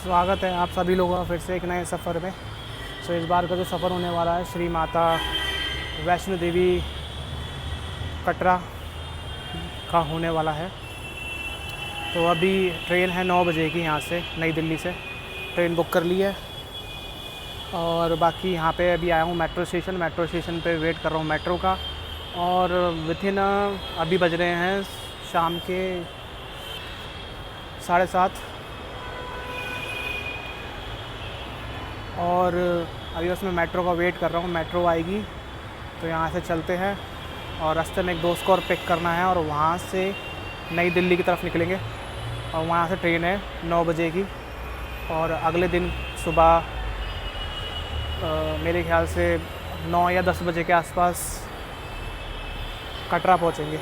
स्वागत है आप सभी लोगों का फिर से एक नए सफ़र में। सो इस बार का जो सफ़र होने वाला है श्री माता वैष्णो देवी कटरा का होने वाला है। तो अभी ट्रेन है 9 बजे की, यहाँ से नई दिल्ली से ट्रेन बुक कर ली है। और बाकी यहाँ पे अभी आया हूँ मेट्रो स्टेशन पे वेट कर रहा हूँ मेट्रो का। और विथिन अभी बज रहे हैं शाम के 7:30 और अभी बस मैं मेट्रो का वेट कर रहा हूँ। मेट्रो आएगी तो यहाँ से चलते हैं और रास्ते में एक दोस्त को और पिक करना है और वहाँ से नई दिल्ली की तरफ निकलेंगे। और वहाँ से ट्रेन है 9 बजे की और अगले दिन सुबह मेरे ख्याल से 9 या 10 बजे के आसपास कटरा पहुँचेंगे।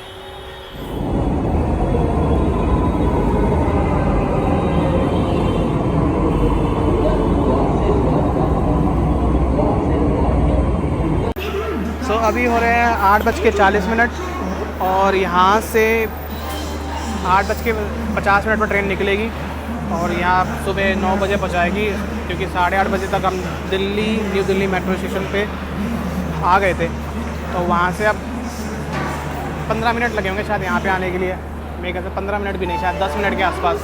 अभी हो रहे हैं 8:40 और यहाँ से 8:50 पर ट्रेन निकलेगी और यहाँ सुबह 9 बजे पहुँचाएगी, क्योंकि 8:30 बजे तक हम न्यू दिल्ली मेट्रो स्टेशन पे आ गए थे। तो वहाँ से अब 15 मिनट लगे होंगे शायद यहाँ पे आने के लिए। मेरे ख्याल से 15 मिनट भी नहीं, शायद 10 मिनट के आसपास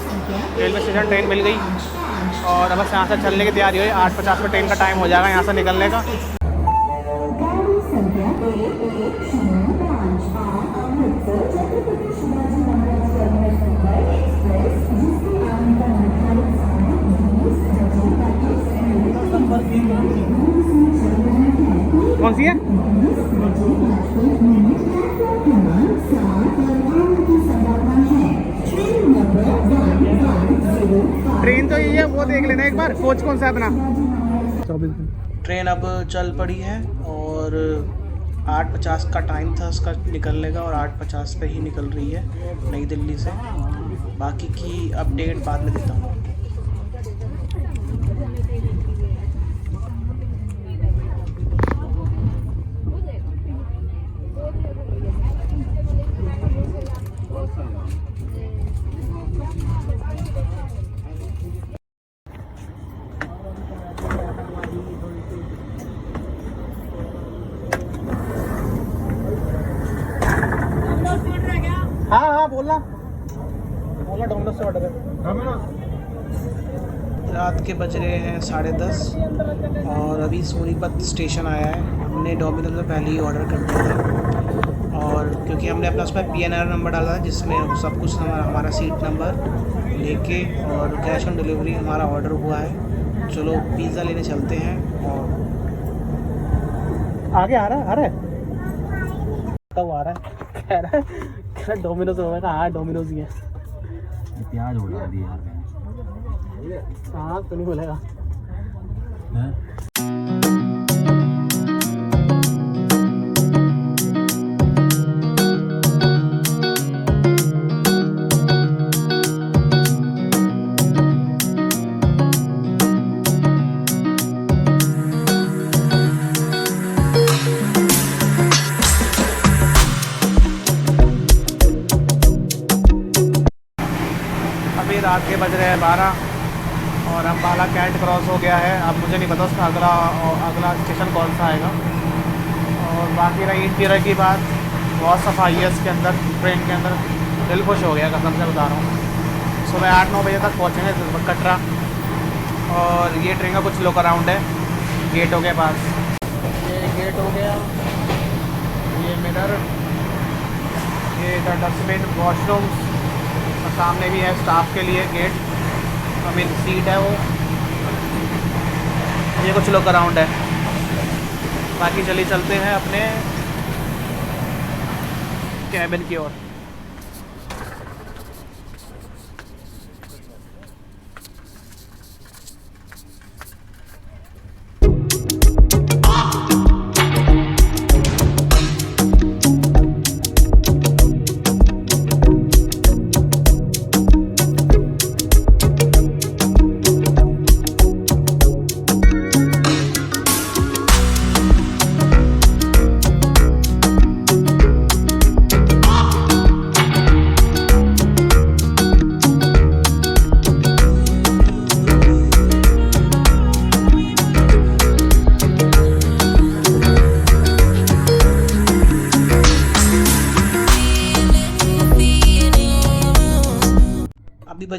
रेलवे स्टेशन ट्रेन मिल गई और बस यहाँ से चलने की तैयारी हुई। 8:50 पर ट्रेन का टाइम हो जाएगा यहाँ से निकलने का। कौन सी है? ट्रेन तो यही है, वो देख लेना एक बार। कोच कौन सा है अपना? ट्रेन अब चल पड़ी है और 8:50 का टाइम था उसका निकलने का और 8:50 पे ही निकल रही है नई दिल्ली से। बाकी की अपडेट बाद में देता हूँ। हाँ बोलना डोमिनोज से ऑर्डर है। रात के बज रहे हैं 10:30 और अभी सोनीपत स्टेशन आया है। हमने डोमिनोज में पहले ही ऑर्डर कर दिया था और क्योंकि हमने अपना उस पर PNR नंबर डाला है जिसमें सब कुछ हमारा सीट नंबर लेके और कैश ऑन डिलीवरी हमारा ऑर्डर हुआ है। चलो पिज़्ज़ा लेने चलते हैं। और आगे आ रहा है तब आ रहा है, कह रहा है डोमिनोज होगा। हाँ डोमिनोज ही है। प्याज उड़ा दिया यार। हाँ तो नहीं बोलेगा। रात के बज रहे हैं 12 और अम्बाला कैंट क्रॉस हो गया है। अब मुझे नहीं पता उसका अगला स्टेशन कौन सा आएगा। और बाकी रही इंटीरियर की बात, बहुत सफाई है इसके अंदर, ट्रेन के अंदर। दिल खुश हो गया कसम से बता रहा हूँ। सुबह 8-9 बजे तक पहुँचेंगे कटरा। और ये ट्रेन का कुछ लुक अराउंड है गेटों के पास। ये गेट हो गया, ये मिरर, ये डस्टबिन, वॉशरूम्स और सामने भी है स्टाफ के लिए गेट, सीट है वो। ये कुछ लोग अराउंड है। बाकी चलते हैं अपने कैबिन की ओर।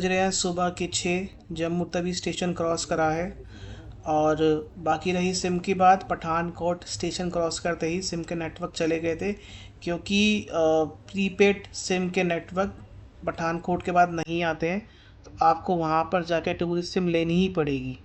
बज रहे हैं सुबह के 6। जम्मू तवी स्टेशन क्रॉस करा है। और बाकी रही सिम की बात, पठानकोट स्टेशन क्रॉस करते ही सिम के नेटवर्क चले गए थे, क्योंकि प्रीपेड सिम के नेटवर्क पठानकोट के बाद नहीं आते हैं, तो आपको वहाँ पर जाकर टूरिस्ट सिम लेनी ही पड़ेगी।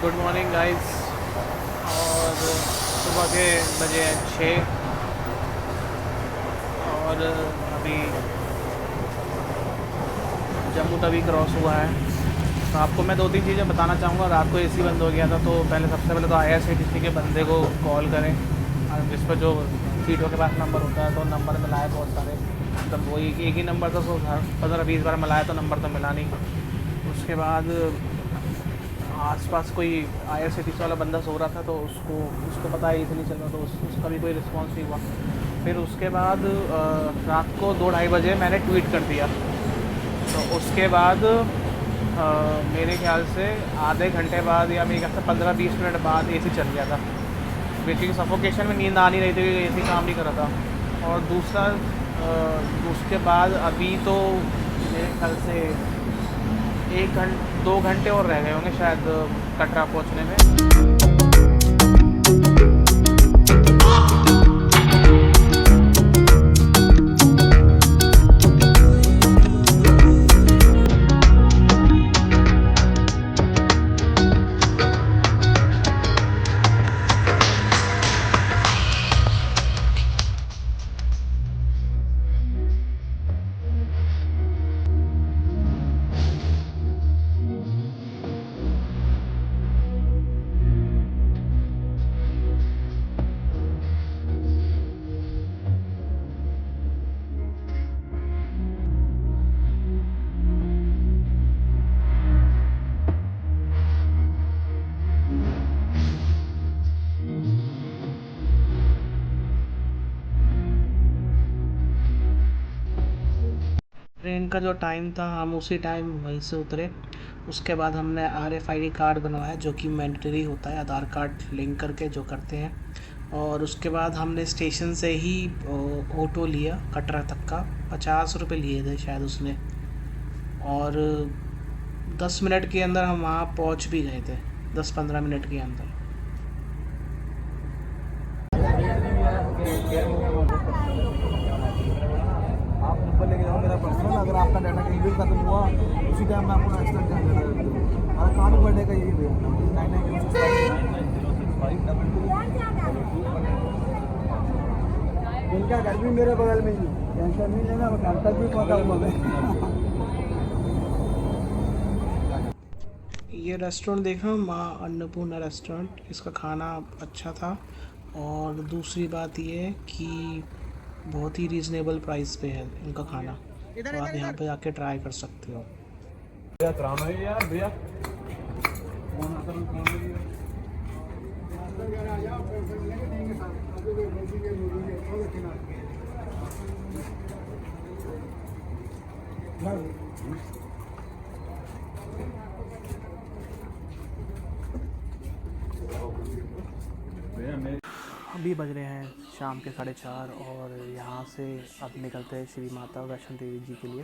Good morning guys. और सुबह के बजे हैं 6 और अभी जम्मू तवी क्रॉस हुआ है। तो आपको मैं 2-3 चीज़ें बताना चाहूँगा। रात को एसी बंद हो गया था, तो पहले सबसे पहले तो IRCTC के बंदे को कॉल करें, और जिस पर जो सीटों के पास नंबर होता है, तो नंबर मिलाए बहुत सारे, मतलब वो एक ही नंबर था, तो 15-20 बार मिलाया तो नंबर तो मिला नहीं। उसके बाद आसपास कोई IRCTC वाला बंदा सो रहा था, तो उसको पता है इतनी चल रहा, तो उसका भी कोई रिस्पॉन्स नहीं हुआ। फिर उसके बाद रात को 2-2:30 बजे मैंने ट्वीट कर दिया, तो उसके बाद मेरे ख्याल से आधे घंटे बाद या मेरे ख्याल से 15-20 मिनट बाद AC चल गया था। बेसिकली सफोकेशन में नींद आ नहीं रही थी, क्योंकि AC काम नहीं कर रहा था। और दूसरा उसके बाद अभी तो मेरे ख्याल से 2 घंटे और रह गए होंगे शायद कटरा पहुंचने में। ट्रेन का जो टाइम था, हम उसी टाइम वहीं से उतरे। उसके बाद हमने RFID कार्ड बनवाया, जो कि मैंडेटरी होता है, आधार कार्ड लिंक करके जो करते हैं। और उसके बाद हमने स्टेशन से ही ऑटो लिया कटरा तक का। 50 रुपये लिए थे शायद उसने, और 10 मिनट के अंदर हम वहाँ पहुँच भी गए थे, 10-15 मिनट के अंदर। आप नंबर लेके जाओ मेरा पर्सनल, अगर आपका डाटा कहीं भी खत्म हुआ उसी टाइम मैं आपको एक्स्ट्रा चार्ज डाटा दे दूँगा। हमारा कार्ड बर्थडे का यही भैया 9906। इनका घर भी मेरे बगल में ही, टेंशन नहीं लेना, मैं घर तक भी पहुँचाऊँगा मैं। ये रेस्टोरेंट देखा, माँ अन्नपूर्णा रेस्टोरेंट, इसका खाना अच्छा था। और दूसरी बात ये है कि बहुत ही रीज़नेबल प्राइस पे है इनका खाना, तो आप यहाँ पे आके ट्राई कर सकते हो। भैया कराना है यार भैया। अभी बज रहे हैं शाम के 4:30 और यहाँ से अब निकलते हैं श्री माता वैष्णो देवी जी के लिए।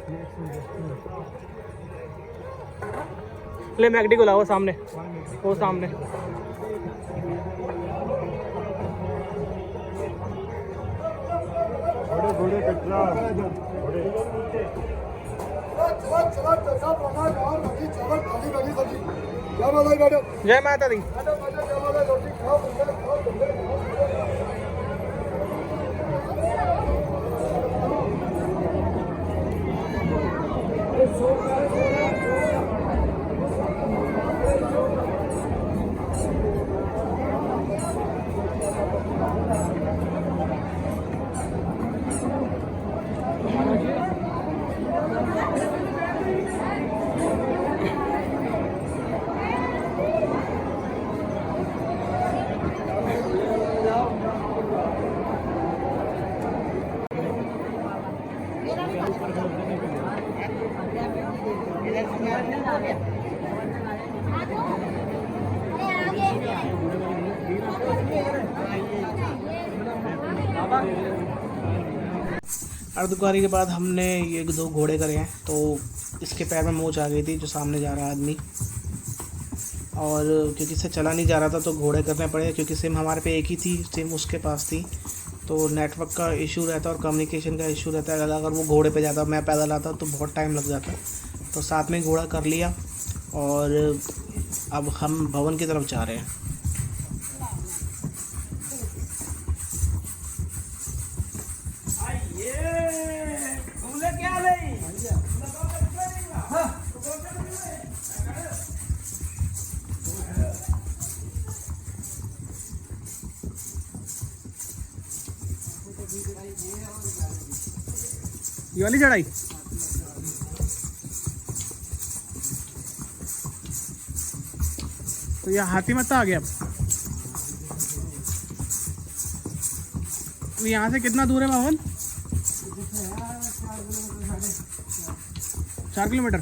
ले मैगडी को लाओ सामने, वो सामने। जय माता दी। अर्धकुंवारी के बाद हमने ये 2 घोड़े करे हैं, तो इसके पैर में मोच आ गई थी, जो सामने जा रहा आदमी, और क्योंकि इससे चला नहीं जा रहा था तो घोड़े करने पड़े, क्योंकि सिम हमारे पे एक ही थी, सिम उसके पास थी, तो नेटवर्क का इशू रहता है और कम्युनिकेशन का इशू रहता है। अगर वो घोड़े पे जाता, मैं पैदल आता तो बहुत टाइम लग जाता, तो साथ में घोड़ा कर लिया और अब हम भवन की तरफ जा रहे हैं। ये वाली चढ़ाई तो ये हाथी मत आ गया। अब यहाँ से कितना दूर है भवन? 4 किलोमीटर।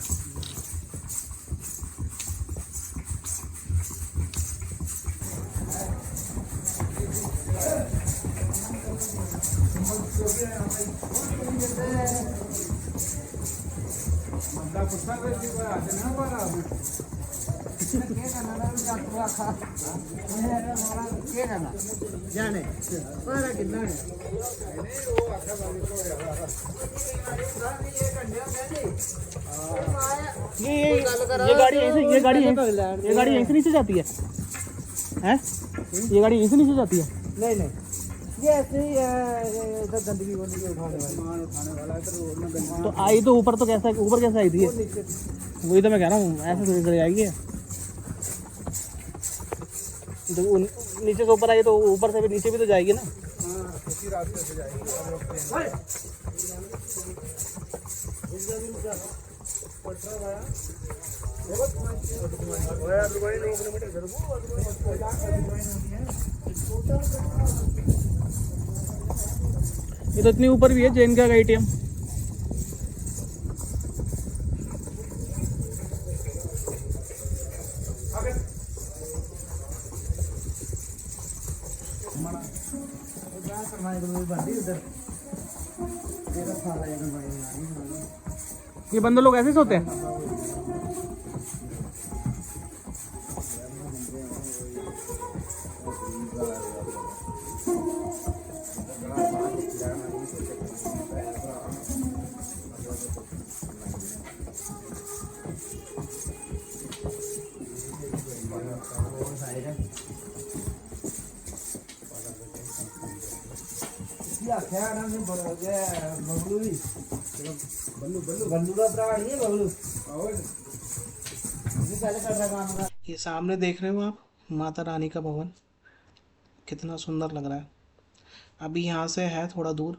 ये गाड़ी यहीं से नीचे जाती है हैं? ये गाड़ी यहीं से नीचे जाती है? नहीं ये ऐसे ही इधर गंदगी उठाने वाला है, तो आई तो ऊपर, तो कैसा ऊपर कैसे आई थी? वही तो मैं कह रहा हूँ, ऐसे थोड़ी चली आएगी। तो नीचे से ऊपर आई तो ऊपर से भी नीचे भी तो जाएगी ना। इसी रास्ते से जाएगी। ये तो इतनी ऊपर भी है जैन का ATM। ये बंदे लोग ऐसे सोते हैं। ये सामने देख रहे हो आप, माता रानी का भवन कितना सुंदर लग रहा है। अभी यहाँ से है थोड़ा दूर,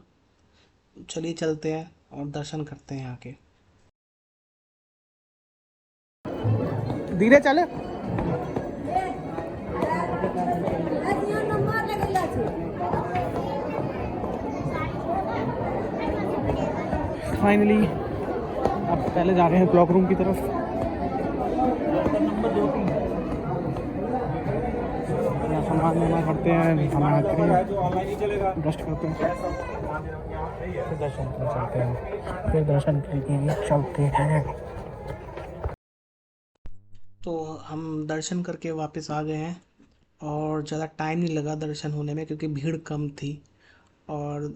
चलिए चलते हैं और दर्शन करते हैं यहाँ के। धीरे चले। फाइनली अब पहले जा रहे हैं क्लॉक रूम की तरफ। यहाँ सामान करते हैं, ब्रश करते हैं। फिर दर्शन के लिए चलते हैं, फिर दर्शन के लिए चलते हैं। तो हम दर्शन करके वापस आ गए हैं और ज़्यादा टाइम नहीं लगा दर्शन होने में क्योंकि भीड़ कम थी और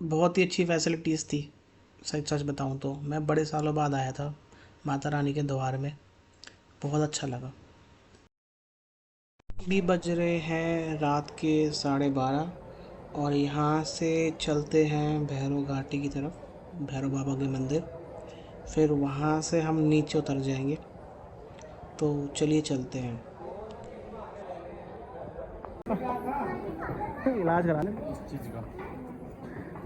बहुत ही अच्छी फैसिलिटीज़ थी। सच सच बताऊं तो मैं बड़े सालों बाद आया था माता रानी के द्वार में, बहुत अच्छा लगा। अभी बज रहे हैं रात के 12:30 और यहाँ से चलते हैं भैरव घाटी की तरफ, भैरव बाबा के मंदिर। फिर वहाँ से हम नीचे उतर जाएंगे। तो चलिए चलते हैं। इलाज करा ले इस चीज़ का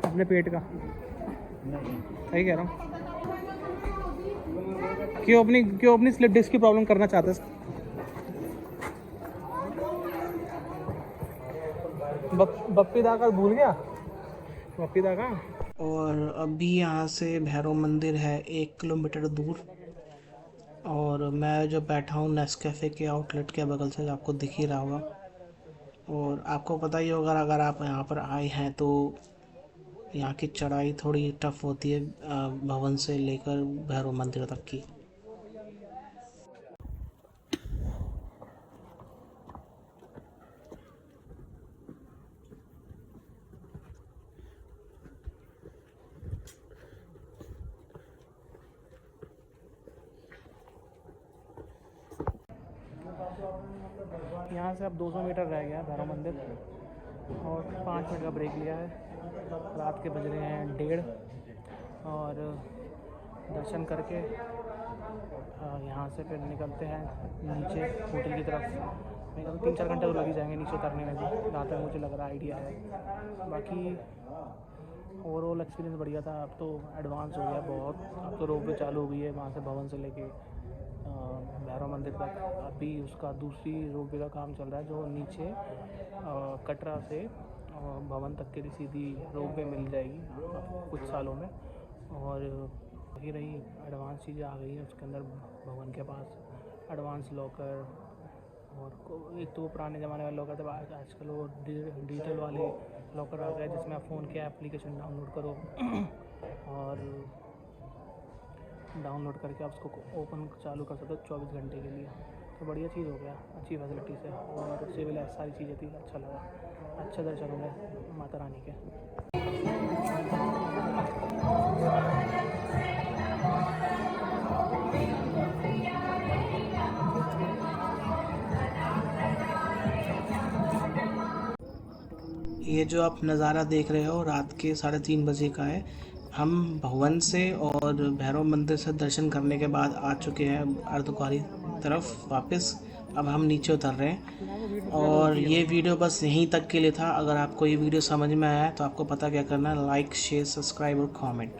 अपने पेट का, नहीं सही कह रहा हूँ। क्यों अपनी स्लिप डिस्क की प्रॉब्लम करना चाहते हैं? बप्पी दा का भूल गया, बप्पी दा का। और अभी यहाँ से भैरव मंदिर है 1 किलोमीटर दूर और मैं जो बैठा हूँ नेस्कैफ़े के आउटलेट के बगल से, आपको दिख ही रहा होगा। और आपको पता ही होगा अगर आप यहाँ पर आए हैं तो यहाँ की चढ़ाई थोड़ी टफ होती है भवन से लेकर भैरव मंदिर तक की। यहाँ से अब 200 मीटर रह गया भैरव मंदिर और 5 मिनट का ब्रेक लिया है। रात के बज रहे हैं 1:30 और दर्शन करके यहाँ से फिर निकलते हैं नीचे होटल की तरफ। मैं कहता 3-4 घंटे तो लग ही जाएंगे नीचे उतरने में भी, जहाँ तक मुझे लग रहा आइडिया है। बाकी ओवरऑल एक्सपीरियंस बढ़िया था। अब तो एडवांस हो गया बहुत, अब तो रोपवे चालू हो गई है वहाँ से भवन से लेके भैरव मंदिर तक। अभी उसका दूसरी रोपवे का काम चल रहा है जो नीचे कटरा से भवन तक के लिए सीधी रोपवे मिल जाएगी कुछ सालों में। और वही रही एडवांस चीज़ें आ गई हैं उसके अंदर भवन के पास, एडवांस लॉकर। और एक तो पुराने ज़माने वाले लॉकर थे, आजकल वो डिजिटल वाले लॉकर आ गए जिसमें आप फ़ोन के एप्लीकेशन डाउनलोड करो और डाउनलोड करके आप उसको ओपन चालू कर सकते हो 24 घंटे के लिए। तो बढ़िया चीज़ हो गया, अच्छी फैसिलिटीज़ है और सिविल सारी चीज़ें थी, अच्छा लगा। अच्छा दर्शन हो गए माता रानी के। ये जो आप नज़ारा देख रहे हो रात के 3:30 बजे का है। हम भवन से और भैरव मंदिर से दर्शन करने के बाद आ चुके हैं अर्धकुंवारी तरफ वापस। अब हम नीचे उतर रहे हैं और ये वीडियो बस यहीं तक के लिए था। अगर आपको ये वीडियो समझ में आया है तो आपको पता क्या करना है, लाइक शेयर सब्सक्राइब और कमेंट।